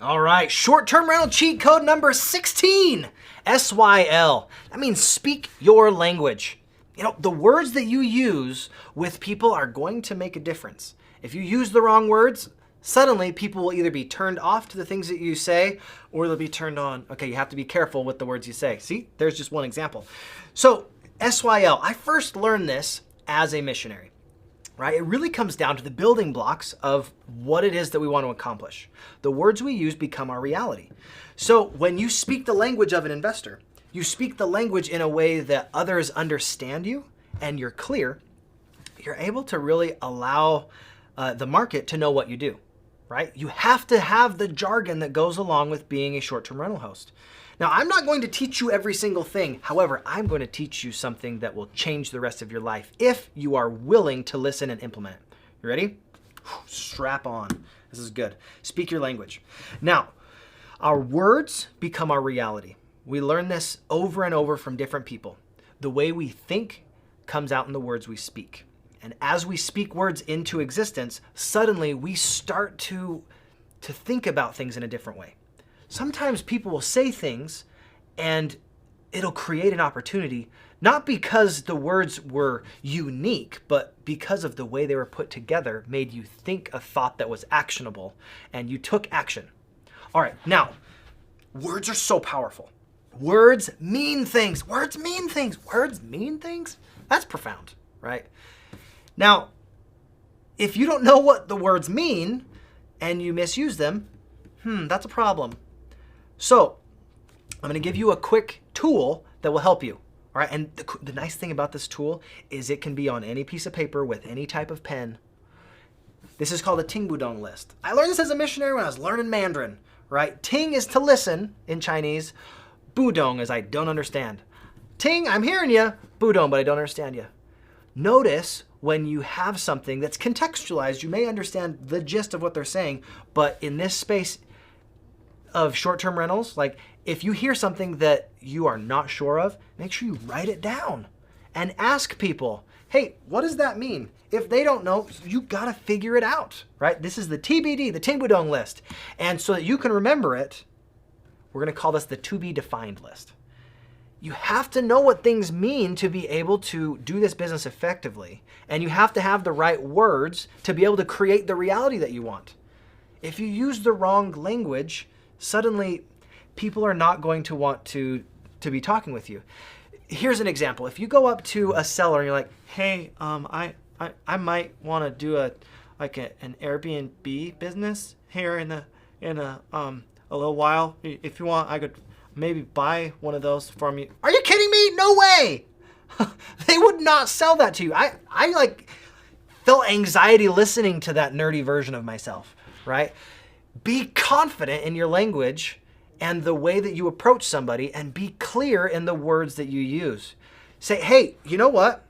All right, short-term rental cheat code number 16, S.Y.L. That means speak your language. You know, the words that you use with people are going to make a difference. If you use the wrong words, suddenly people will either be turned off to the things that you say or they'll be turned on. Okay, you have to be careful with the words you say. See, there's just one example. So S.Y.L, I first learned this as a missionary. Right? It really comes down to the building blocks of what it is that we want to accomplish. The words we use become our reality. So when you speak the language of an investor, you speak the language in a way that others understand you and you're clear, you're able to really allow the market to know what you do, right? You have to have the jargon that goes along with being a short-term rental host. Now, I'm not going to teach you every single thing. However, I'm going to teach you something that will change the rest of your life if you are willing to listen and implement it. You ready? Strap on. This is good. Speak your language. Now, our words become our reality. We learn this over and over from different people. The way we think comes out in the words we speak. And as we speak words into existence, suddenly we start to think about things in a different way. Sometimes people will say things and it'll create an opportunity, not because the words were unique, but because of the way they were put together made you think a thought that was actionable and you took action. All right, now, words are so powerful. Words mean things. Words mean things. Words mean things? That's profound, right? Now, if you don't know what the words mean and you misuse them, that's a problem. So I'm going to give you a quick tool that will help you. All right. And the nice thing about this tool is it can be on any piece of paper with any type of pen. This is called a ting budong list. I learned this as a missionary when I was learning Mandarin, right? Ting is to listen in Chinese. Budong is I don't understand. Ting, I'm hearing you. Budong, but I don't understand you. Notice when you have something that's contextualized, you may understand the gist of what they're saying, but in this space of short-term rentals, like if you hear something that you are not sure of, make sure you write it down and ask people, hey, what does that mean? If they don't know, you gotta figure it out, right? This is the TBD, the Ting Budong list. And so that you can remember it, we're gonna call this the to be defined list. You have to know what things mean to be able to do this business effectively. And you have to have the right words to be able to create the reality that you want. If you use the wrong language, suddenly people are not going to want to be talking with you. Here's an example. If you go up to a seller and you're like, hey, I might want to do an Airbnb business here in a little while. If you want, I could maybe buy one of those from you. Are you kidding me? No way. They would not sell that to you. I like felt anxiety listening to that nerdy version of myself, right? Be confident in your language and the way that you approach somebody and be clear in the words that you use. Say, hey, you know what?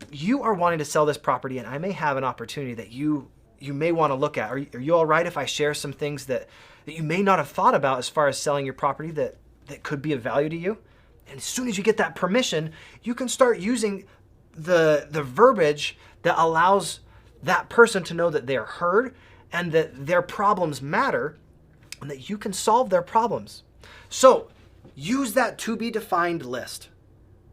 You are wanting to sell this property and I may have an opportunity that you may want to look at. Are you all right if I share some things that you may not have thought about as far as selling your property that could be of value to you? And as soon as you get that permission, you can start using the verbiage that allows that person to know that they're heard and that their problems matter and that you can solve their problems. So use that to be defined list,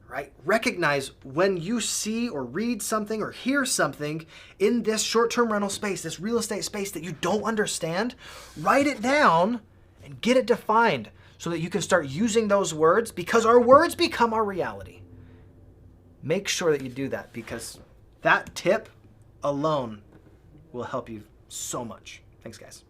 right? Recognize when you see or read something or hear something in this short-term rental space, this real estate space that you don't understand, write it down and get it defined so that you can start using those words because our words become our reality. Make sure that you do that because that tip alone will help you so much. Thanks, guys.